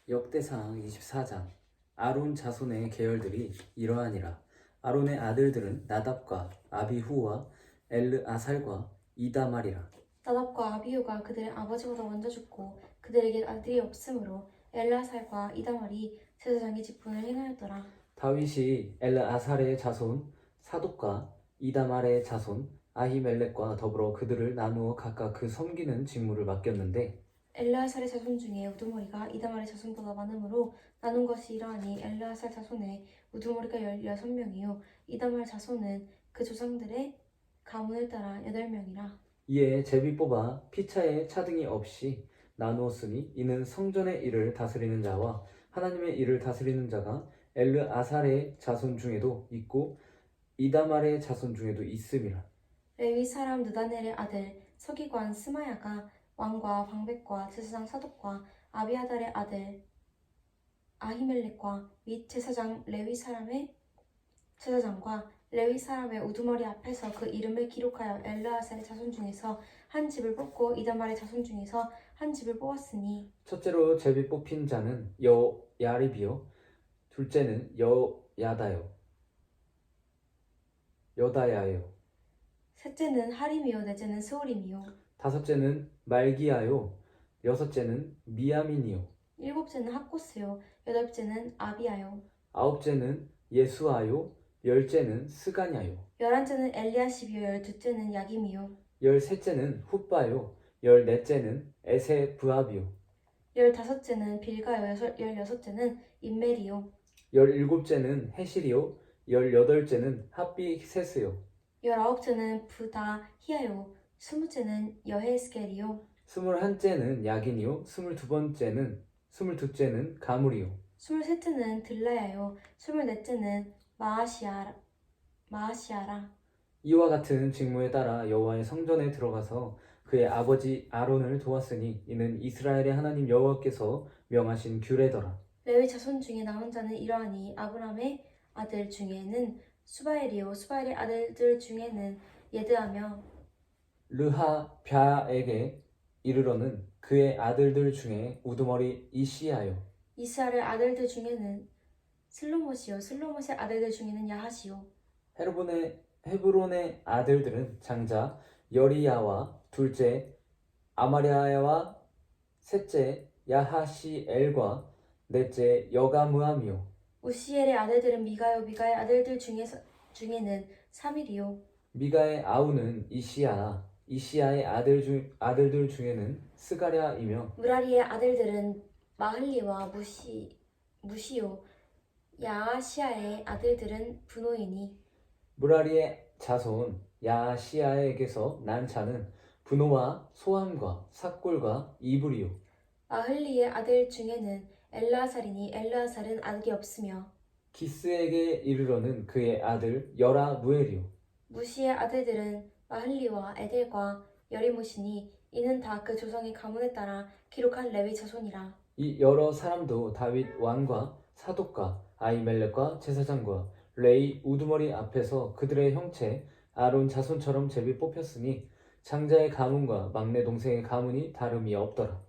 역대상 24장 아론 자손의 계열들이 이러하니라. 아론의 아들들은 나답과 아비후와 엘르아살과 이다말이라. 나답과 아비후가 그들의 아버지보다 먼저 죽고 그들에게 아들이 없으므로 엘르아살과 이다말이 제사장의 직분을 행하였더라. 다윗이 엘르아살의 자손 사독과 이다말의 자손 아히멜렉과 더불어 그들을 나누어 각각 그 섬기는 직무를 맡겼는데 엘르아살의 자손 중에 우두머리가 이다말의 자손보다 많으므로 나눈 것이 이러하니 엘르아살 자손의 우두머리가 16명이요 이다말 자손은 그 조상들의 가문을 따라 8명이라. 이에 제비 뽑아 피차에 차등이 없이 나누었으니 이는 성전의 일을 다스리는 자와 하나님의 일을 다스리는 자가 엘르아살의 자손 중에도 있고 이다말의 자손 중에도 있음이라. 레위 사람 느다넬의 아들 서기관 스마야가 왕과 방백과 제사장 사독과 아비아달의 아들 아히멜렉과 및 제사장 레위 사람의 제사장과 레위 사람의 우두머리 앞에서 그 이름을 기록하여 엘르아살의 자손 중에서 한 집을 뽑고 이다말의 자손 중에서 한 집을 뽑았으니 첫째로 제비 뽑힌 자는 여야립이요 둘째는 여다야요 셋째는 하림이요 넷째는 스오림이요 다섯째는 말기야요 여섯째는 미야민이요 일곱째는 학고스요 여덟째는 아비야요 아홉째는 예수아요 열째는 스가냐요 11째는 엘리야십이요 열둘째는 야김이요 열셋째는 훗바요 열넷째는 에세브압이요 15째는 빌가요 16째는 임멜이요 열일곱째는 해실이요 열여덟째는 핫비세스요 19째는 부다히야요 20째는 여헤스겔이요 스물한째는 야긴이요 스물두째는 가물이요 23째는 들라야요 24째는 마아시아라. 이와 같은 직무에 따라 여호와의 성전에 들어가서 그의 아버지 아론을 도왔으니 이는 이스라엘의 하나님 여호와께서 명하신 규례더라. 레위 자손 중에 남은 자는 이러하니 아브람의 아들 중에는 수바엘이요 수바엘의 아들들 중에는 예드하며 르하뱏에게 이르러는 그의 아들들 중에 우두머리 이시야요 이스라엘의 아들들 중에는 슬로못이요 슬로못의 아들들 중에는 야하시요 헤브론의 아들들은 장자 여리야와 둘째 아마랴와 셋째 야하시엘과 넷째 여가므암이요 우시엘의 아들들은 미가요 미가의 아들들 중에는 사밀이요 미가의 아우는 이시야의 아들들 중에는 스가랴이며 무라리의 아들들은 마흘리와 무시요 야시아의 아들들은 분노이니 무라리의 자손 야시야에게서 난 자는 분노와 소함과 삭골과 이불이요 마흘리의 아들 중에는 엘르아살이니 엘르아살은 아들이 없으며 기스에게 이르러는 그의 아들 여라무엘이요 무시의 아들들은 마흘리와 에델과 여리무시니 이는 다 그 조상의 가문에 따라 기록한 레위 자손이라. 이 여러 사람도 다윗 왕과 사독과 아히멜렉과 제사장과 레이 우두머리 앞에서 그들의 형체 아론 자손처럼 제비 뽑혔으니 장자의 가문과 막내 동생의 가문이 다름이 없더라.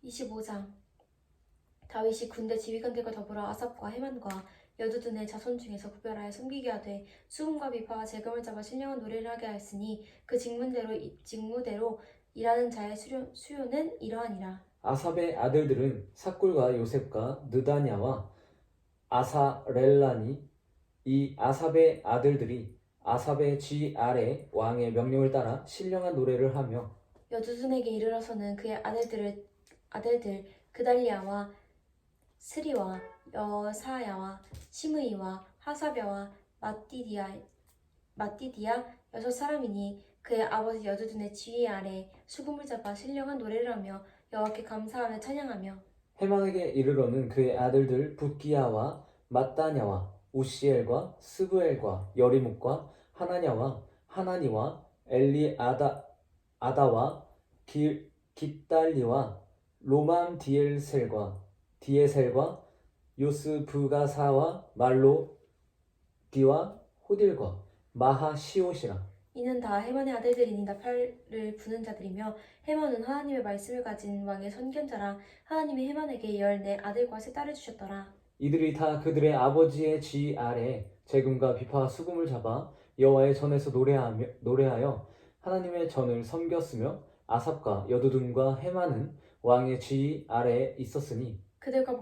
25장 다윗이 군대 지휘관들과 더불어 아삽과 헤만과 여두둔의 자손 중에서 구별하여 섬기게 하되 수금과 비파와 재금을 잡아 신령한 노래를 하게 하였으니 그 직무대로 일하는 자의 수요는 이러하니라. 아삽의 아들들은 삭골과 요셉과 느다냐와 아사렐라니 이 아삽의 아들들이 아삽의 쥐 아래 왕의 명령을 따라 신령한 노래를 하며 여두둔에게 이르러서는 그의 아들들 그달리아와 스리와 여사야와 시므이와 하사벼와 마띠디아 6사람이니 그의 아버지 여두둔의 지휘 아래 수금을 잡아 신령한 노래를 하며 여호와께 감사하며 찬양하며 헤만에게 이르러는 그의 아들들 붓기야와 mat다냐와 우시엘과 스브엘과 여리묵과 하나냐와 하나니와 엘리아다와 깃달리와 디에셀과 요스브가사와 말로디와 호딜과 마하시옷이라. 이는 다 해만의 아들들이니 나팔을 부는 자들이며 해만은 하나님의 말씀을 가진 왕의 선견자라. 하나님이 해만에게 14 아들과 3 딸을 주셨더라. 이들이 다 그들의 아버지의 지휘 아래 재금과 비파와 수금을 잡아 여호와의 전에서 노래하여 하나님의 전을 섬겼으며 아삽과 여두둔과 해만은 왕의 지휘 아래에 있었으니 그들과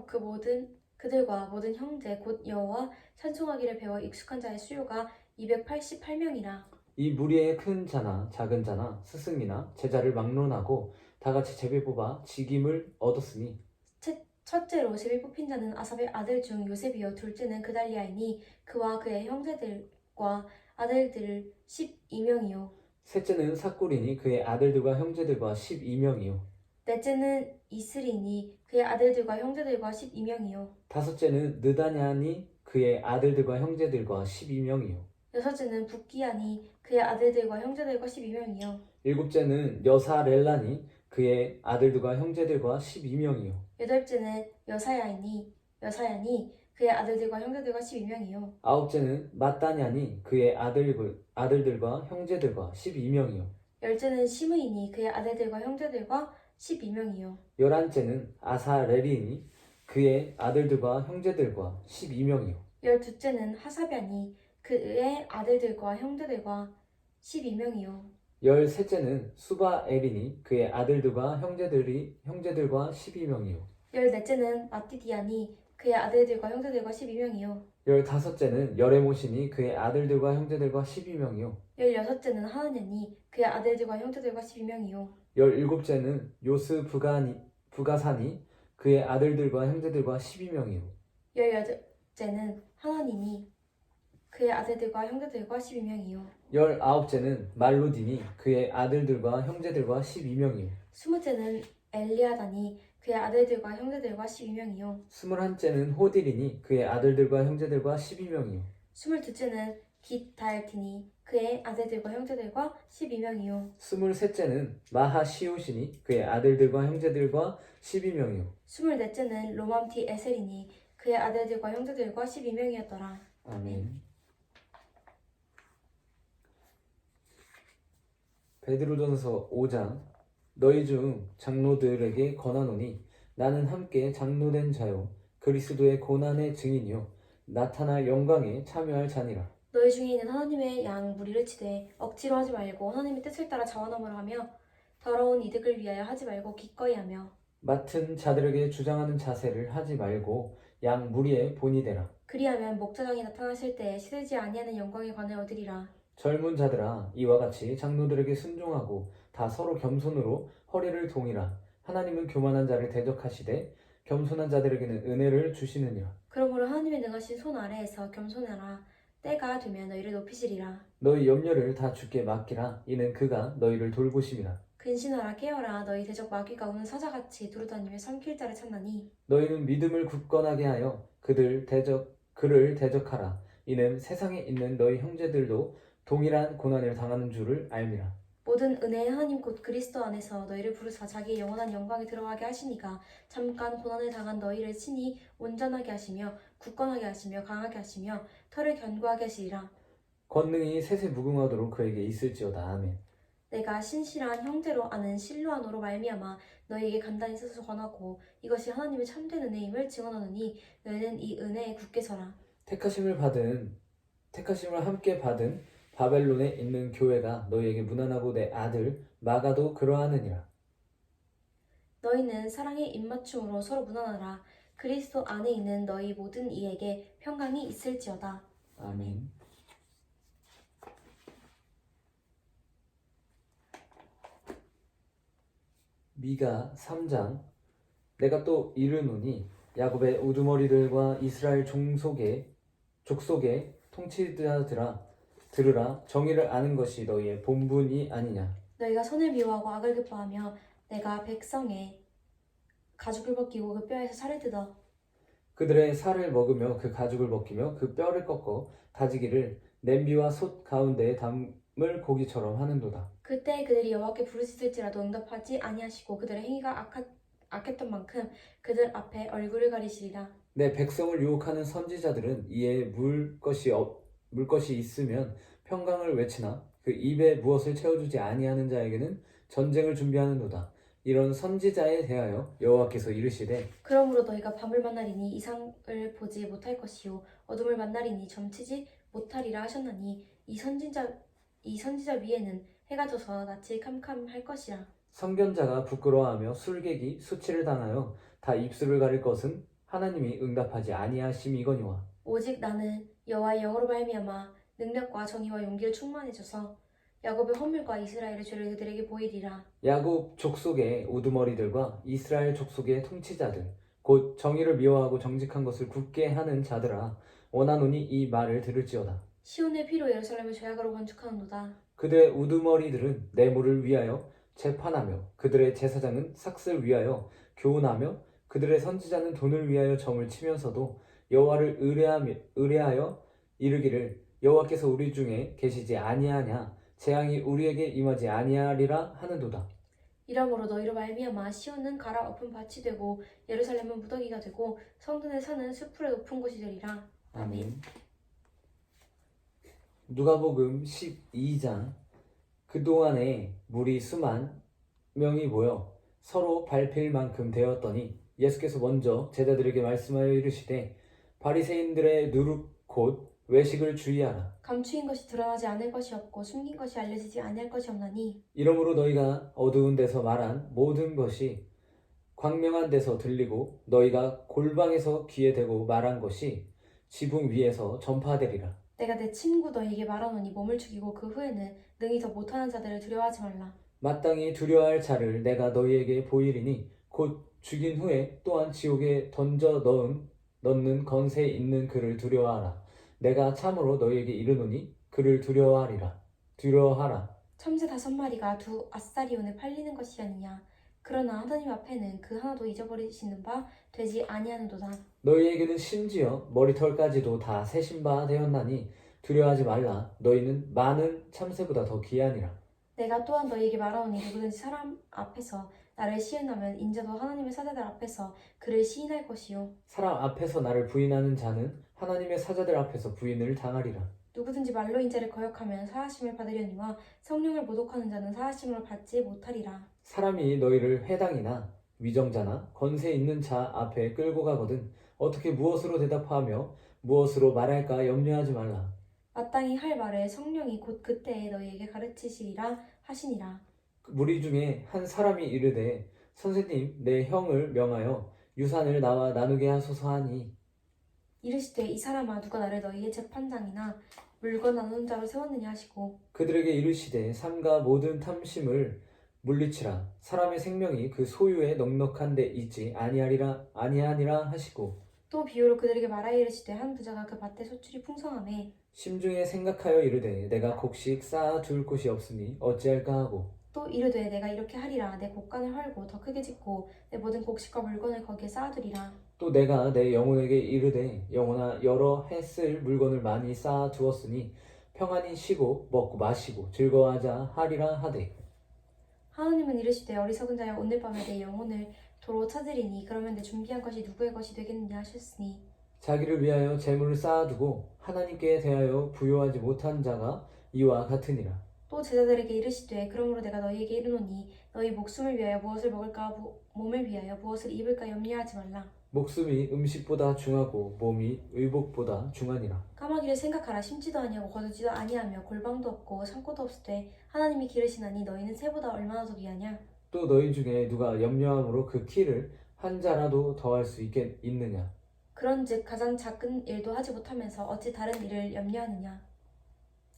모든 형제 곧 여호와 찬송하기를 배워 익숙한 자의 수요가 288명이라. 이 무리의 큰 자나 작은 자나 스승이나 제자를 막론하고 다같이 제비 뽑아 직임을 얻었으니 첫째로 제비 뽑힌 자는 아삽의 아들 중 요셉이요 둘째는 그달리아이니 그와 그의 형제들과 아들들 12명이요 셋째는 삭골이니 그의 아들들과 형제들과 12명이요 넷째는 이스리니 그의 아들들과 형제들과 12명이요 다섯째는 느다냐니 그의 아들들과 형제들과 12명이요 여섯째는 북기아니 그의 아들들과 형제들과 12명이요 일곱째는 여사렐라니 그의 아들들과 형제들과 12명이요 여덟째는 여사야니 그의 아들들과 형제들과 12명이요 아홉째는 마따냐니 그의 아들들과 형제들과 12명이요 열째는 시므이니 그의 아들들과 형제들과 12명이요 열한째는 아사렐이니 그의 아들들과 형제들과 12명이요 열두째는 하사변이 그의 아들들과 형제들과 12명이요 열셋째는 수바엘이니 그의 아들들과 형제들과 12명이요 열넷째는 마띠디아니 그의 아들들과 형제들과 12명이요 열다섯째는 여레모시니 그의 아들들과 형제들과 12명이요 열여섯째는 하나냐니 그의 아들들과 형제들과 12명이요 열일곱째는 부가사니 그의 아들들과 형제들과 12명이요 열여덟째는 하나니니 그의 아들들과 형제들과 12명이요 열아홉째는 말로디니 그의 아들들과 형제들과 12명이요 스무째는 엘리아다니 그의 아들들과 형제들과 12명이요 스물한째는 호딜이니 그의 아들들과 형제들과 12명이요 스물두째는 깃달티니 그의 아들들과 형제들과 12명이요 스물셋째는 마하시옷이니 그의 아들들과 형제들과 12명이요 스물넷째는 로맘티 에셀이니 그의 아들들과 형제들과 12명이었더라. 아멘. 베드로전서 5장 너희 중 장로들에게 권하노니 나는 함께 장로된 자요 그리스도의 고난의 증인이요 나타날 영광에 참여할 자니라. 너희 중에 있는 하나님의 양 무리를 치되 억지로 하지 말고 하나님의 뜻을 따라 자원함을 하며 더러운 이득을 위하여 하지 말고 기꺼이 하며 맡은 자들에게 주장하는 자세를 하지 말고 양 무리의 본이 되라. 그리하면 목자장이 나타나실 때에 시들지 아니하는 영광에 관해 얻으리라. 젊은 자들아 이와 같이 장로들에게 순종하고 다 서로 겸손으로 허리를 동이라. 하나님은 교만한 자를 대적하시되 겸손한 자들에게는 은혜를 주시느니라. 그러므로 하나님의 능하신 손 아래에서 겸손하라. 때가 되면 너희를 높이시리라. 너희 염려를 다 주께 맡기라. 이는 그가 너희를 돌보심이라. 근신하라 깨어라. 너희 대적 마귀가 오는 사자같이 두루다니며 삼킬 자를 찾나니 너희는 믿음을 굳건하게 하여 그를 대적하라. 이는 세상에 있는 너희 형제들도 동일한 고난을 당하는 줄을 알미라. 모든 은혜의 하나님 곧 그리스도 안에서 너희를 부르사 자기의 영원한 영광에 들어가게 하시니가 잠깐 고난을 당한 너희를 친히 온전하게 하시며 굳건하게 하시며 강하게 하시며 털을 견고하게 하시리라. 권능이 셋에 무궁하도록 그에게 있을지어다. 아멘. 내가 신실한 형제로 아는 실로아노로 말미암아 너희에게 간단히 써서 권하고 이것이 하나님의 참된 은혜임을 증언하노니 너희는 이 은혜에 굳게 서라. 택하심을 함께 받은 바벨론에 있는 교회가 너희에게 무난하고 내 아들 마가도 그러하느니라. 너희는 사랑의 입맞춤으로 서로 무난하라. 그리스도 안에 있는 너희 모든 이에게 평강이 있을지어다. 아멘. 미가 3장 내가 또 이르노니 야곱의 우두머리들과 이스라엘 족속의 통치자들아 들으라. 정의를 아는 것이 너희의 본분이 아니냐. 너희가 선을 미워하고 악을 기뻐하며 내가 백성의 가죽을 벗기고 그 뼈에서 살을 뜯어 그들의 살을 먹으며 그 가죽을 벗기며 그 뼈를 꺾어 다지기를 냄비와 솥 가운데에 담을 고기처럼 하는도다. 그때 그들이 여호와께 부르짖을지라도 응답하지 아니하시고 그들의 행위가 악했던 만큼 그들 앞에 얼굴을 가리시리라. 내 백성을 유혹하는 선지자들은 이에 물 것이 있으면 평강을 외치나 그 입에 무엇을 채워주지 아니하는 자에게는 전쟁을 준비하는도다. 이런 선지자에 대하여 여호와께서 이르시되 그러므로 너희가 밤을 만나리니 이상을 보지 못할 것이요 어둠을 만나리니 점치지 못하리라 하셨나니 이 선지자 위에는 해가 져서 낯이 캄캄할 것이라. 선견자가 부끄러워하며 술객이 수치를 당하여 다 입술을 가릴 것은 하나님이 응답하지 아니하심이거니와. 오직 나는 여호와의 영으로 말미암아 능력과 정의와 용기를 충만해져서 야곱의 허물과 이스라엘의 죄를 그들에게 보이리라. 야곱 족속의 우두머리들과 이스라엘 족속의 통치자들 곧 정의를 미워하고 정직한 것을 굳게 하는 자들아 원하노니 이 말을 들을지어다. 시온의 피로 예루살렘을 죄악으로 건축하는도다. 그들의 우두머리들은 내물을 위하여 재판하며 그들의 제사장은 삭슬 위하여 교훈하며 그들의 선지자는 돈을 위하여 점을 치면서도 여호와를 의뢰하여 이르기를 여호와께서 우리 중에 계시지 아니하냐 재앙이 우리에게 임하지 아니하리라 하는도다. 이러므로 너희로 말미암아 시온은 갈아엎은 밭이 되고 예루살렘은 무더기가 되고 성전의 산은 숲풀의 높은 곳이 되리라. 아멘. 누가복음 12장. 그동안에 무리 수만 명이 모여 서로 밟힐 만큼 되었더니 예수께서 먼저 제자들에게 말씀하여 이르시되 바리새인들의 누룩 곧 외식을 주의하라. 감추인 것이 드러나지 않을 것이 없고 숨긴 것이 알려지지 아니할 것이 없나니 이러므로 너희가 어두운 데서 말한 모든 것이 광명한 데서 들리고 너희가 골방에서 귀에 대고 말한 것이 지붕 위에서 전파되리라. 내가 내 친구 너희에게 말하노니 몸을 죽이고 그 후에는 능히 더 못하는 자들을 두려워하지 말라. 마땅히 두려워할 자를 내가 너희에게 보이리니 곧 죽인 후에 또한 지옥에 던져 넣는 건세 있는 그를 두려워하라. 내가 참으로 너희에게 이르노니 그를 두려워하라. 참새 5마리가 두 아사리온에 팔리는 것이 아니냐. 그러나 하나님 앞에는 그 하나도 잊어버리시는 바 되지 아니하는도다. 너희에게는 심지어 머리털까지도 다 세신 바 되었나니 두려워하지 말라. 너희는 많은 참새보다 더 귀하니라. 내가 또한 너희에게 말하노니 누구든지 사람 앞에서 나를 시인하면 인자도 하나님의 사자들 앞에서 그를 시인할 것이요 사람 앞에서 나를 부인하는 자는 하나님의 사자들 앞에서 부인을 당하리라. 누구든지 말로 인자를 거역하면 사하심을 받으려니와 성령을 모독하는 자는 사하심을 받지 못하리라. 사람이 너희를 회당이나 위정자나 건세 있는 자 앞에 끌고 가거든 어떻게 무엇으로 대답하며 무엇으로 말할까 염려하지 말라. 마땅히 할 말을 성령이 곧 그때에 너희에게 가르치시리라 하시니라. 무리 중에 한 사람이 이르되 선생님 내 형을 명하여 유산을 나와 나누게 하소서 하니 이르시되 이 사람아 누가 나를 너희의 재판장이나 물건 나누는 자로 세웠느냐 하시고 그들에게 이르시되 삼가 모든 탐심을 물리치라. 사람의 생명이 그 소유에 넉넉한 데 있지 아니하니라 하시고 또 비유로 그들에게 말하여 이르시되 한 부자가 그 밭에 소출이 풍성하매 심중에 생각하여 이르되 내가 곡식 쌓아 둘 곳이 없으니 어찌할까 하고 또 이르되 내가 이렇게 하리라. 내 곡간을 헐고 더 크게 짓고 내 모든 곡식과 물건을 거기에 쌓아두리라. 또 내가 내 영혼에게 이르되 영혼아 여러 해 쓸 물건을 많이 쌓아 두었으니 평안히 쉬고 먹고 마시고 즐거워하자 하리라 하되 하나님은 이르시되 어리석은 자여 오늘 밤에 내 영혼을 도로 찾으리니 그러면 내 준비한 것이 누구의 것이 되겠느냐 하셨으니 자기를 위하여 재물을 쌓아두고 하나님께 대하여 부요하지 못한 자가 이와 같으니라. 또 제자들에게 이르시되 그러므로 내가 너희에게 이르노니 너희 목숨을 위하여 무엇을 먹을까 몸을 위하여 무엇을 입을까 염려하지 말라. 목숨이 음식보다 중하고 몸이 의복보다 중하니라. 까마귀를 생각하라. 심지도 아니하고 거두지도 아니하며 골방도 없고 창고도 없을 때 하나님이 기르시나니 너희는 새보다 얼마나 더 귀하냐. 또 너희 중에 누가 염려함으로 그 키를 한 자라도 더할 수 있느냐. 그런즉 가장 작은 일도 하지 못하면서 어찌 다른 일을 염려하느냐.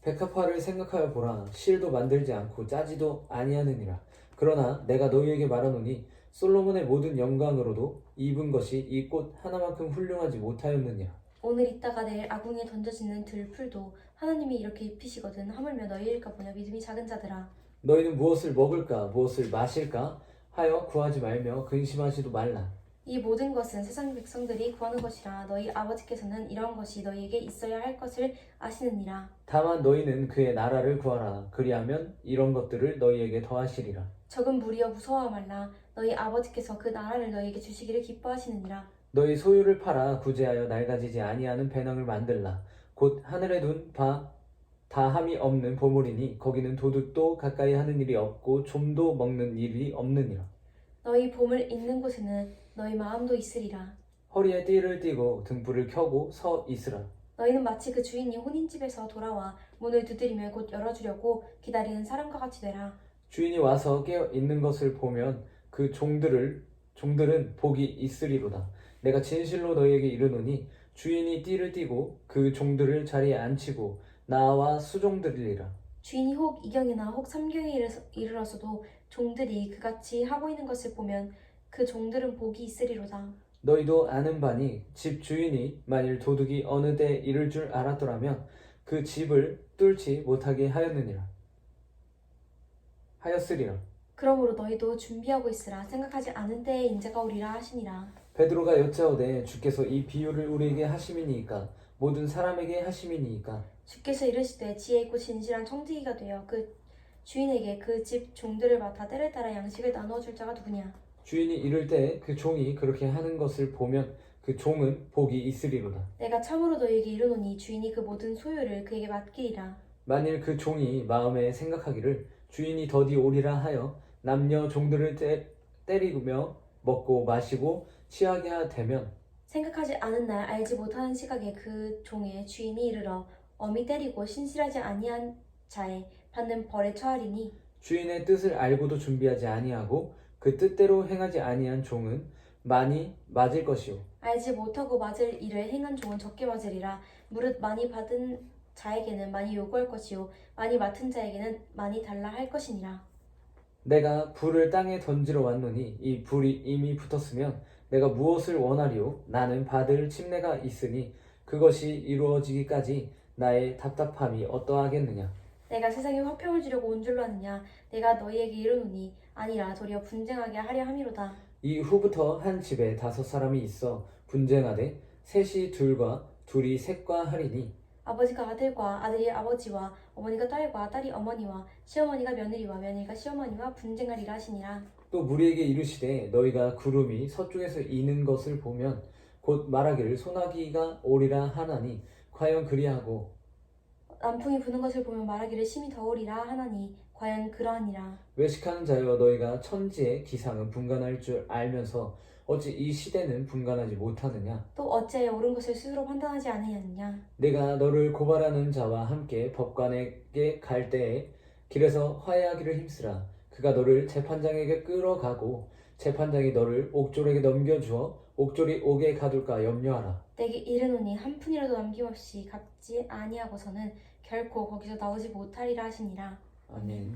백합화를 생각하여 보라. 실도 만들지 않고 짜지도 아니하느니라. 그러나 내가 너희에게 말하노니 솔로몬의 모든 영광으로도 입은 것이 이 꽃 하나만큼 훌륭하지 못하였느냐. 오늘 있다가 내일 아궁이에 던져지는 들풀도 하나님이 이렇게 입히시거든. 하물며 너희일까 보냐. 믿음이 작은 자들아. 너희는 무엇을 먹을까 무엇을 마실까 하여 구하지 말며 근심하지도 말라. 이 모든 것은 세상 백성들이 구하는 것이라. 너희 아버지께서는 이런 것이 너희에게 있어야 할 것을 아시느니라. 다만 너희는 그의 나라를 구하라. 그리하면 이런 것들을 너희에게 더하시리라. 적은 무리여 무서워하 말라. 너희 아버지께서 그 나라를 너희에게 주시기를 기뻐하시느니라. 너희 소유를 팔아 구제하여 낡아지지 아니하는 배낭을 만들라. 곧 하늘에 둔 바 다함이 없는 보물이니 거기는 도둑도 가까이 하는 일이 없고 좀도 먹는 일이 없느니라. 너희 보물 있는 곳에는 너희 마음도 있으리라. 허리에 띠를 띠고 등불을 켜고 서 있으라. 너희는 마치 그 주인이 혼인집에서 돌아와 문을 두드리며 곧 열어주려고 기다리는 사람과 같이 되라. 주인이 와서 깨어 있는 것을 보면 그 종들은 복이 있으리로다. 내가 진실로 너희에게 이르노니 주인이 띠를 띠고 그 종들을 자리에 앉히고 나와 수종들이리라. 주인이 혹 이경이나 혹 삼경에 이르러서도 종들이 그같이 하고 있는 것을 보면 그 종들은 복이 있으리로다. 너희도 아는 바니 집 주인이 만일 도둑이 어느 때 이를 줄 알았더라면 그 집을 뚫지 못하게 하였으리라. 그러므로 너희도 준비하고 있으라. 생각하지 않은 때에 인자가 오리라 하시니라. 베드로가 여짜오되 주께서 이 비유를 우리에게 하심이니이까 모든 사람에게 하심이니이까. 주께서 이르시되 지혜 있고 진실한 청지기가 되어 그 주인에게 그 집 종들을 맡아 때를 따라 양식을 나누어 줄 자가 누구냐. 주인이 이를 때 그 종이 그렇게 하는 것을 보면 그 종은 복이 있으리로다. 내가 참으로 너희에게 이르노니 주인이 그 모든 소유를 그에게 맡기리라. 만일 그 종이 마음에 생각하기를 주인이 더디 오리라 하여 남녀 종들을 때리며 먹고 마시고 취하게 되면 생각하지 않은 날 알지 못하는 시각에 그 종의 주인이 이르러 엄히 때리고 신실하지 아니한 자에 받는 벌에 처하리니 주인의 뜻을 알고도 준비하지 아니하고 그 뜻대로 행하지 아니한 종은 많이 맞을 것이요 알지 못하고 맞을 일을 행한 종은 적게 맞으리라. 무릇 많이 받은 자에게는 많이 요구할 것이요 많이 맡은 자에게는 많이 달라 할 것이니라. 내가 불을 땅에 던지러 왔노니 이 불이 이미 붙었으면 내가 무엇을 원하리요? 나는 받을 침례가 있으니 그것이 이루어지기까지 나의 답답함이 어떠하겠느냐? 내가 세상에 화평을 주려고 온 줄로 아느냐. 내가 너희에게 이르노니 아니라 도리어 분쟁하게 하려 함이로다. 이후부터 한 집에 5사람이 있어 분쟁하되 셋이 둘과 둘이 셋과 하리니 아버지가 아들과 아들이 아버지와 어머니가 딸과 딸이 어머니와 시어머니가 며느리와 며느리가 시어머니와 분쟁하리라 하시니라. 또 무리에게 이르시되 너희가 구름이 서쪽에서 이는 것을 보면 곧 말하기를 소나기가 오리라 하나니 과연 그리하고 남풍이 부는 것을 보면 말하기를 심히 더우리라 하나니 과연 그러하니라. 외식하는 자여 너희가 천지의 기상은 분간할 줄 알면서 어찌 이 시대는 분간하지 못하느냐? 또 어찌하여 옳은 것을 스스로 판단하지 아니하느냐. 내가 너를 고발하는 자와 함께 법관에게 갈 때에 길에서 화해하기를 힘쓰라. 그가 너를 재판장에게 끌어가고 재판장이 너를 옥졸에게 넘겨주어 옥졸이 옥에 가둘까 염려하라. 내게 이르노니 한 푼이라도 남김없이 갚지 아니하고서는 결코 거기서 나오지 못하리라 하시니라. 아멘.